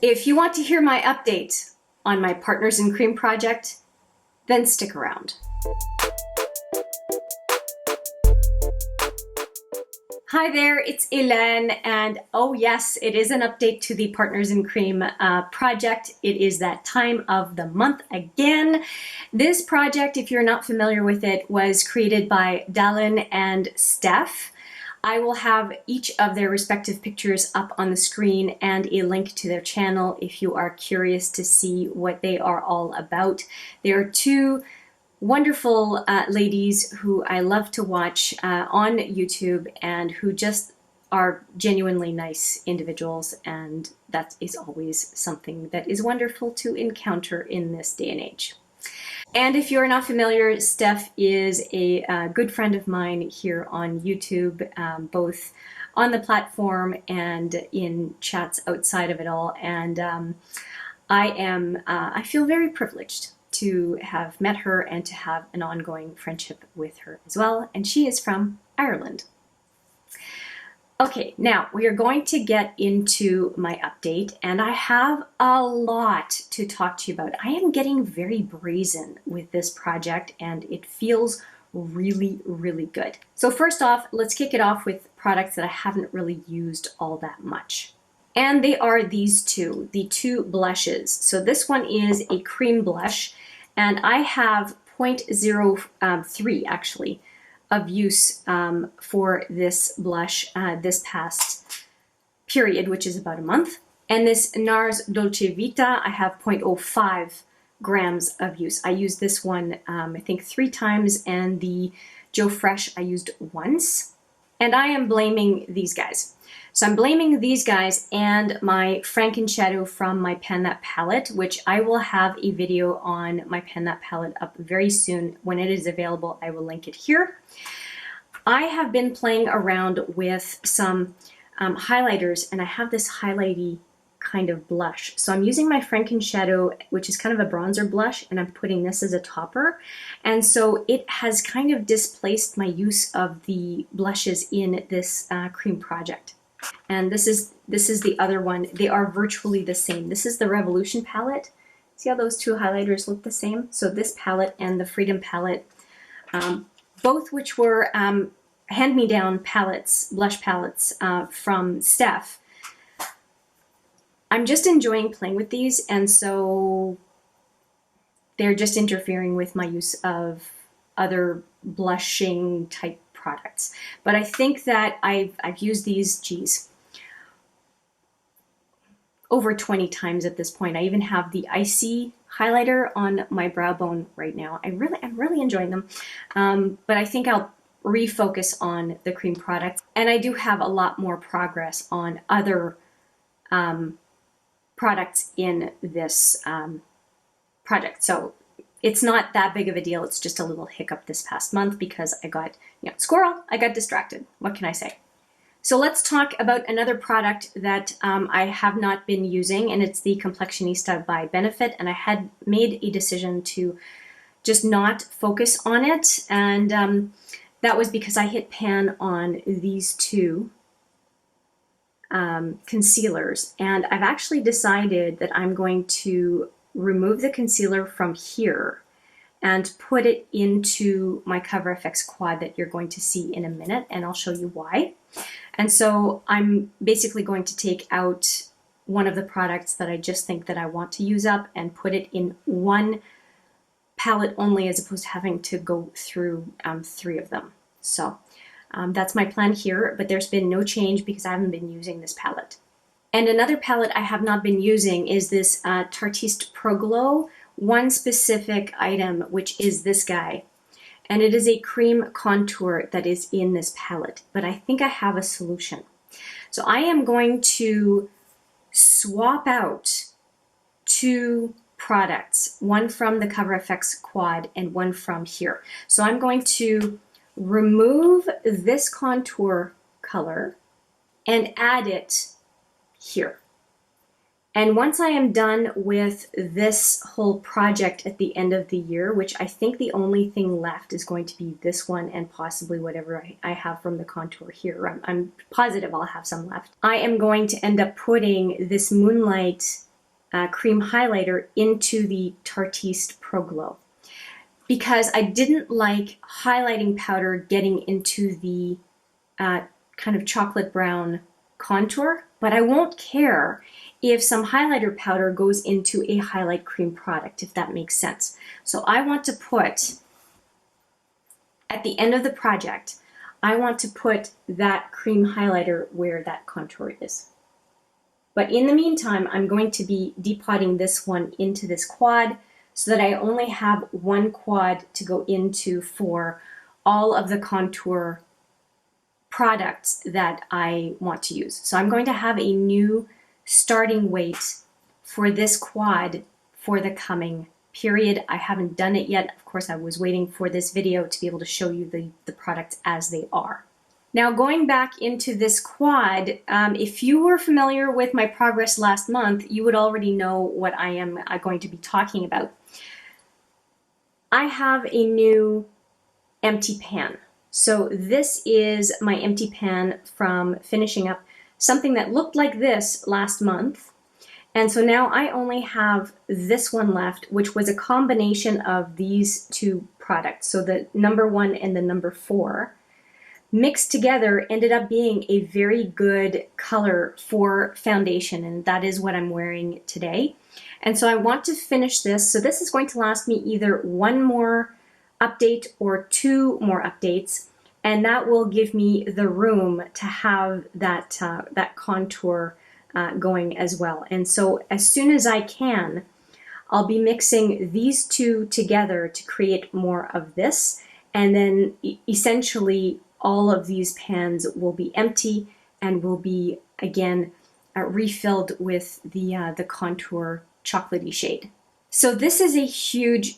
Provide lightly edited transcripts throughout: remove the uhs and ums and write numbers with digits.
If you want to hear my update on my Partners in Cream project, then stick around. Hi there, it's Hélène, and oh yes, it is an update to the Partners in Cream project. It is that time of the month again. This project, if you're not familiar with it, was created by DaLin and Steph. I will have each of their respective pictures up on the screen and a link to their channel if you are curious to see what they are all about. They are two wonderful ladies who I love to watch on YouTube and who just are genuinely nice individuals, and that is always something that is wonderful to encounter in this day and age. And if you're not familiar, Steph is a good friend of mine here on YouTube, both on the platform and in chats outside of it all, and I feel very privileged to have met her and to have an ongoing friendship with her as well. And she is from Ireland. Okay, now we are going to get into my update, and I have a lot to talk to you about. I am getting very brazen with this project and it feels really, really good. So first off, let's kick it off with products that I haven't really used all that much. And they are these two, the two blushes. So this one is a cream blush, and I have 0.03 actually of use for this blush this past period, which is about a month. And this NARS Dolce Vita, I have 0.05 grams of use. I used this one I think 3 times, and the Joe Fresh I used once. And I am blaming these guys. So I'm blaming these guys and my Franken Shadow from my Pan That palette, which I will have a video on my Pan That palette up very soon. When it is available, I will link it here. I have been playing around with some highlighters, and I have this highlighty kind of blush. So I'm using my Franken Shadow, which is kind of a bronzer blush, and I'm putting this as a topper. And so it has kind of displaced my use of the blushes in this cream project. And this is the other one. They are virtually the same. This is the Revolution palette. See how those two highlighters look the same? So this palette and the Freedom palette, both which were hand-me-down palettes, blush palettes from Steph. I'm just enjoying playing with these, and so they're just interfering with my use of other blushing type products. But I think that I've used these, geez, over 20 times at this point. I even have the Icy highlighter on my brow bone right now. I'm really enjoying them. But I think I'll refocus on the cream products. And I do have a lot more progress on other products in this project. So it's not that big of a deal. It's just a little hiccup this past month because I got, squirrel, I got distracted. What can I say? So let's talk about another product that I have not been using, and it's the Complexionista by Benefit. And I had made a decision to just not focus on it. And that was because I hit pan on these two concealers. And I've actually decided that I'm going to remove the concealer from here and put it into my Cover FX quad that you're going to see in a minute, and I'll show you why. And so I'm basically going to take out one of the products that I just think that I want to use up and put it in one palette only, as opposed to having to go through 3 of them. So that's my plan here, but there's been no change because I haven't been using this palette. And another palette I have not been using is this Tartiste Pro Glow, one specific item, which is this guy. And it is a cream contour that is in this palette, but I think I have a solution. So I am going to swap out 2 products, one from the Cover FX quad and one from here. So I'm going to remove this contour color and add it here. And once I am done with this whole project at the end of the year, which I think the only thing left is going to be this one and possibly whatever I have from the contour here. I'm positive I'll have some left. I am going to end up putting this Moonlight cream highlighter into the Tartiste Pro Glow, because I didn't like highlighting powder getting into the kind of chocolate brown contour, but I won't care if some highlighter powder goes into a highlight cream product, if that makes sense. So I want to put, at the end of the project, I want to put that cream highlighter where that contour is. But in the meantime, I'm going to be depotting this one into this quad so that I only have one quad to go into for all of the contour products that I want to use. So I'm going to have a new starting weight for this quad for the coming period. I haven't done it yet. Of course, I was waiting for this video to be able to show you the products as they are. Now, going back into this quad, if you were familiar with my progress last month, you would already know what I am going to be talking about. I have a new empty pan. So this is my empty pan from finishing up something that looked like this last month. And so now I only have this one left, which was a combination of these two products. So the number 1 and the number 4 mixed together ended up being a very good color for foundation, and that is what I'm wearing today. And so I want to finish this. So this is going to last me either one more update or 2 more updates, and that will give me the room to have that that contour going as well. And so as soon as I can, I'll be mixing these two together to create more of this, and then essentially all of these pans will be empty and will be again refilled with the contour chocolatey shade. So this is a huge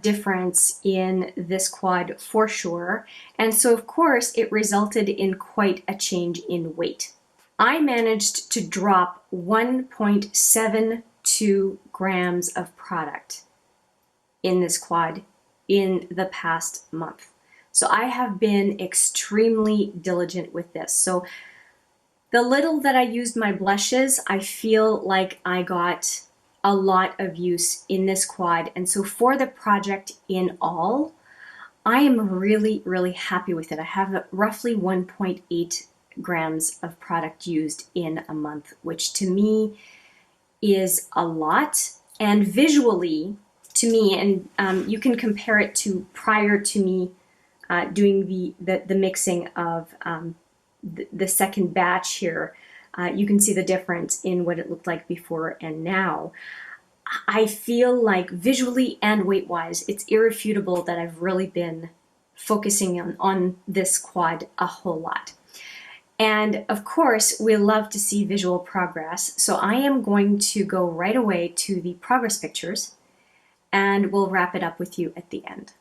difference in this quad for sure. And so of course it resulted in quite a change in weight. I managed to drop 1.72 grams of product in this quad in the past month. So I have been extremely diligent with this. So the little that I used my blushes, I feel like I got a lot of use in this quad. And so for the project in all, I am really happy with it. I have roughly 1.8 grams of product used in a month, which to me is a lot. And visually, to me, and you can compare it to prior to me doing the mixing of the second batch here, you can see the difference in what it looked like before and now. I feel like visually and weight-wise, it's irrefutable that I've really been focusing on this quad a whole lot. And of course, we love to see visual progress. So I am going to go right away to the progress pictures, and we'll wrap it up with you at the end.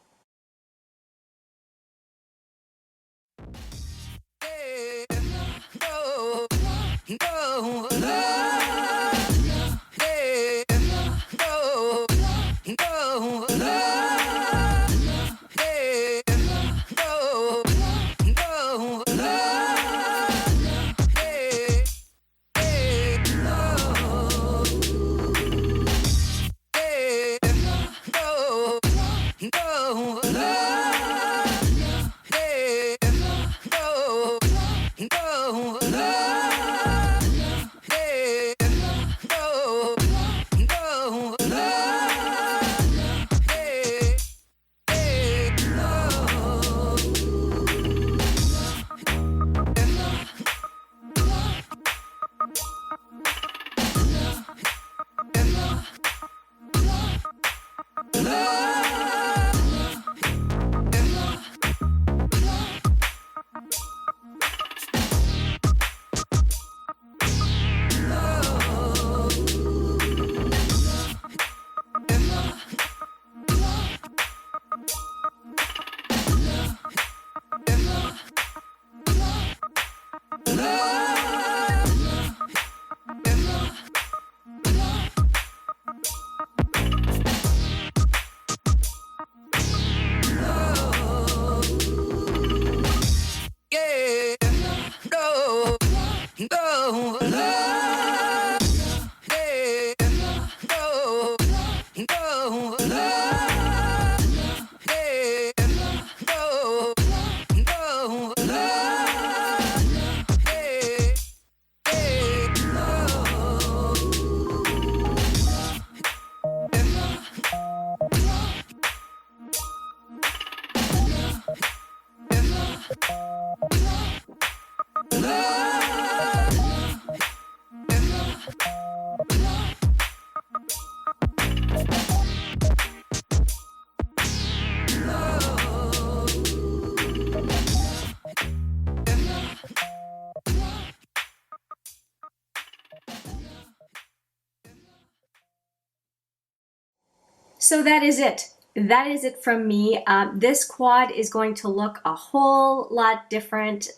So that is it. That is it from me. This quad is going to look a whole lot different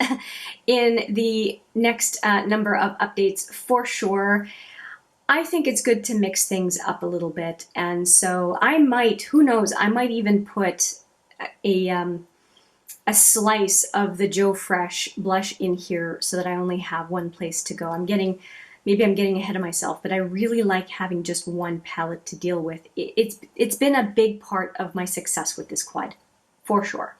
in the next number of updates for sure. I think it's good to mix things up a little bit. And so I might, who knows, I might even put a slice of the Joe Fresh blush in here so that I only have one place to go. Maybe I'm getting ahead of myself, but I really like having just one palette to deal with. It's been a big part of my success with this quad, for sure.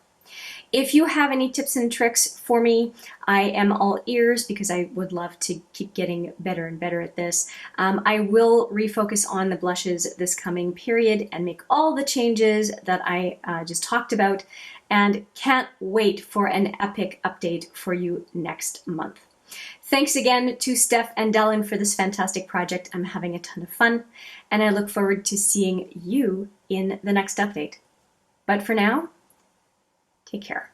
If you have any tips and tricks for me, I am all ears because I would love to keep getting better and better at this. I will refocus on the blushes this coming period and make all the changes that I just talked about, and can't wait for an epic update for you next month. Thanks again to Steph and DaLin for this fantastic project. I'm having a ton of fun, and I look forward to seeing you in the next update. But for now, take care.